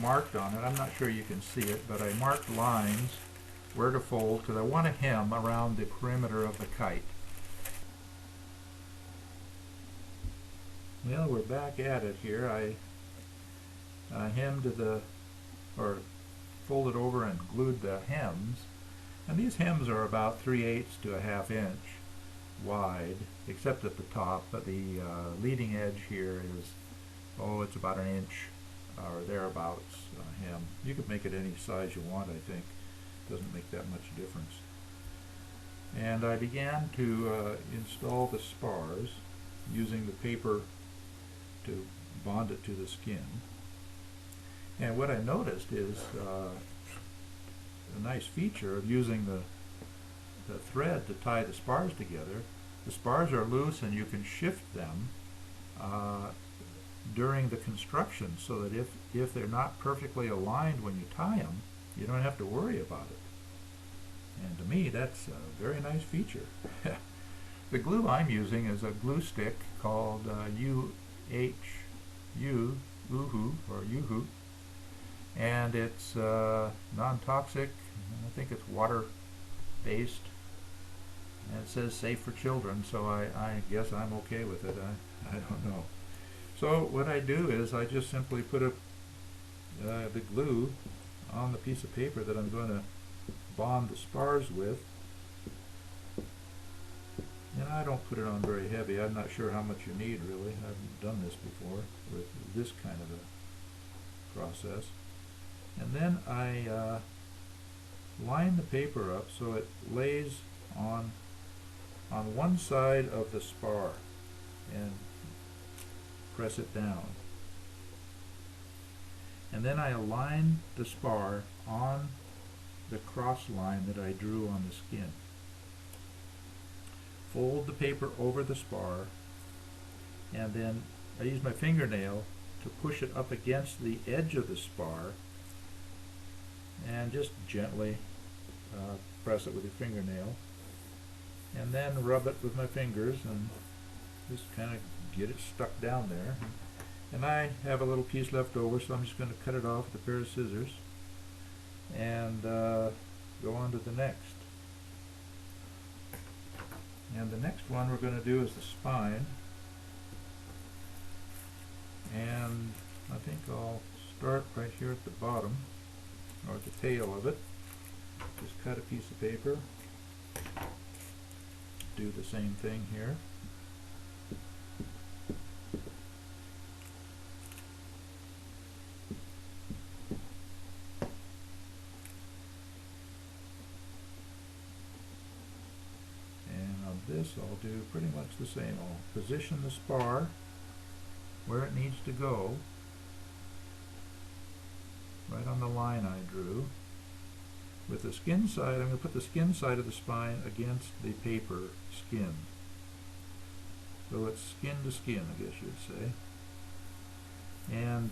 marked on it. I'm not sure you can see it, but I marked lines where to fold because I want a hem around the perimeter of the kite. Well, we're back at it here. I folded over and glued the hems, and these hems are about 3/8 to a 1/2 inch wide, except at the top. But the leading edge here is, it's about 1 inch or thereabouts hem. You could make it any size you want, I think. Doesn't make that much difference. And I began to install the spars using the paper to bond it to the skin. And what I noticed is a nice feature of using the thread to tie the spars together. The spars are loose and you can shift them during the construction, so that if they're not perfectly aligned when you tie them, you don't have to worry about it. And to me, that's a very nice feature. The glue I'm using is a glue stick called Uhu, and it's non-toxic. I think it's water-based, and it says safe for children, so I guess I'm okay with it. I don't know. So what I do is I just simply put the glue on the piece of paper that I'm going to bond the spars with. And I don't put it on very heavy. I'm not sure how much you need, really. I haven't done this before with this kind of a process. And then I line the paper up so it lays on one side of the spar and press it down. And then I align the spar on the cross line that I drew on the skin. Fold the paper over the spar, and then I use my fingernail to push it up against the edge of the spar and just gently press it with your fingernail, and then rub it with my fingers and just kind of get it stuck down there. And I have a little piece left over, so I'm just going to cut it off with a pair of scissors and go on to the next. And the next one we're going to do is the spine, and I think I'll start right here at the bottom, or at the tail of it. Just cut a piece of paper, do the same thing here. This I'll do pretty much the same. I'll position the spar where it needs to go, right on the line I drew. With the skin side, I'm going to put the skin side of the spine against the paper skin. So it's skin to skin, I guess you'd say. And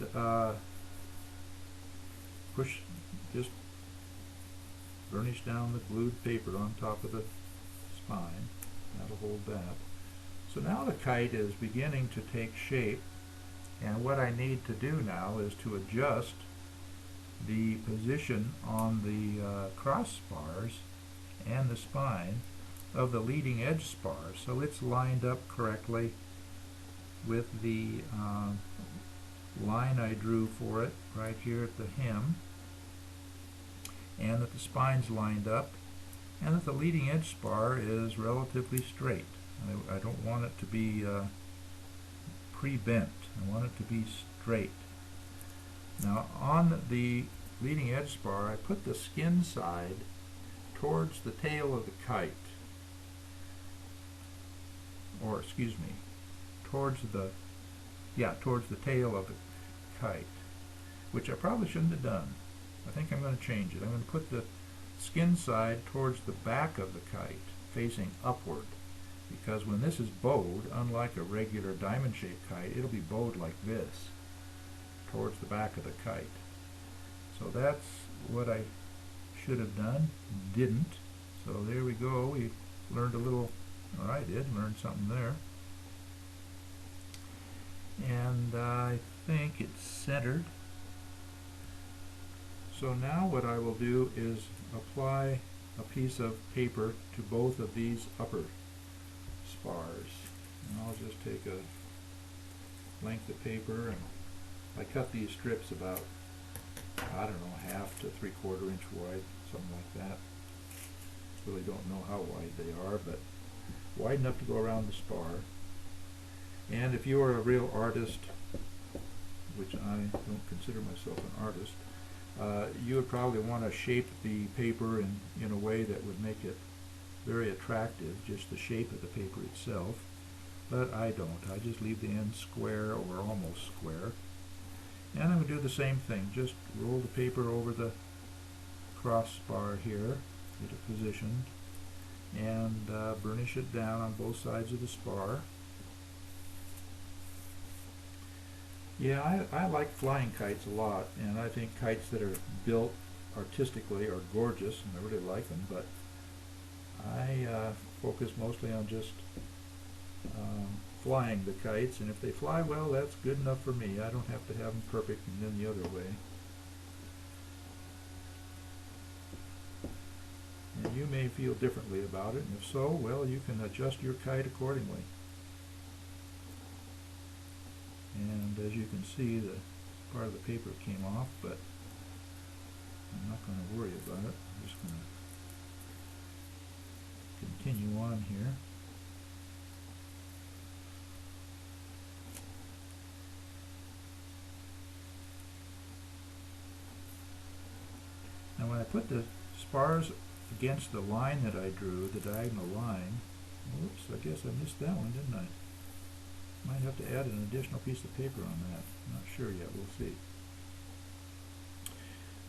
just burnish down the glued paper on top of the spine. That'll hold that. So now the kite is beginning to take shape, and what I need to do now is to adjust the position on the cross spars and the spine of the leading edge spar, so it's lined up correctly with the line I drew for it right here at the hem, and that the spine's lined up, and that the leading edge spar is relatively straight. I don't want it to be pre-bent. I want it to be straight. Now on the leading edge spar, I put the skin side towards the tail of the kite, or excuse me, towards the tail of the kite, which I probably shouldn't have done. I think I'm going to change it. I'm going to put the skin side towards the back of the kite, facing upward, because when this is bowed, unlike a regular diamond-shaped kite, it'll be bowed like this, towards the back of the kite. So that's what I should have done, didn't. So there we go. We learned a little, or I did learn something there. And I think it's centered. So now what I will do is apply a piece of paper to both of these upper spars. And I'll just take a length of paper, and I cut these strips about, I don't know, 1/2 to 3/4 inch wide, something like that. Really don't know how wide they are, but wide enough to go around the spar. And if you are a real artist, which I don't consider myself an artist, you would probably want to shape the paper in a way that would make it very attractive, just the shape of the paper itself. But I don't. I just leave the ends square or almost square. And I'm going to do the same thing. Just roll the paper over the crossbar here, get it positioned, and burnish it down on both sides of the spar. Yeah, I like flying kites a lot, and I think kites that are built artistically are gorgeous, and I really like them, but I focus mostly on just flying the kites, and if they fly well, that's good enough for me. I don't have to have them perfect and then the other way. And you may feel differently about it, and if so, well, you can adjust your kite accordingly. And as you can see, the part of the paper came off, but I'm not going to worry about it. I'm just going to continue on here. Now when I put the spars against the line that I drew, the diagonal line, whoops, I guess I missed that one, didn't I? Might have to add an additional piece of paper on that. I'm not sure yet. We'll see.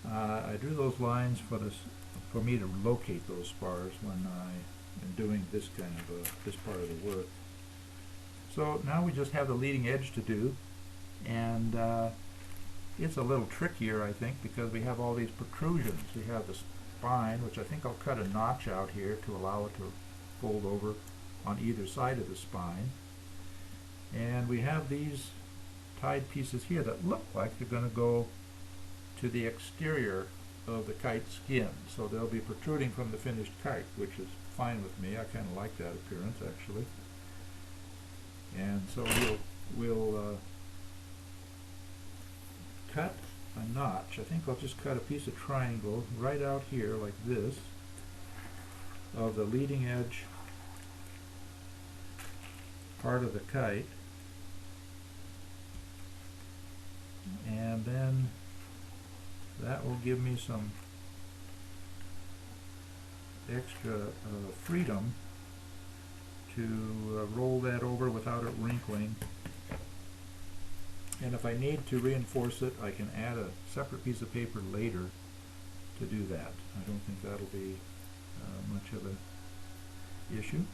I drew those lines for me to locate those spars when I am doing this kind of this part of the work. So now we just have the leading edge to do, and it's a little trickier, I think, because we have all these protrusions. We have the spine, which I think I'll cut a notch out here to allow it to fold over on either side of the spine. And we have these tied pieces here that look like they're going to go to the exterior of the kite skin. So they'll be protruding from the finished kite, which is fine with me. I kind of like that appearance, actually. And so we'll cut a notch. I think I'll just cut a piece of triangle right out here like this of the leading edge part of the kite. And then that will give me some extra freedom to roll that over without it wrinkling. And if I need to reinforce it, I can add a separate piece of paper later to do that. I don't think that'll be much of an issue.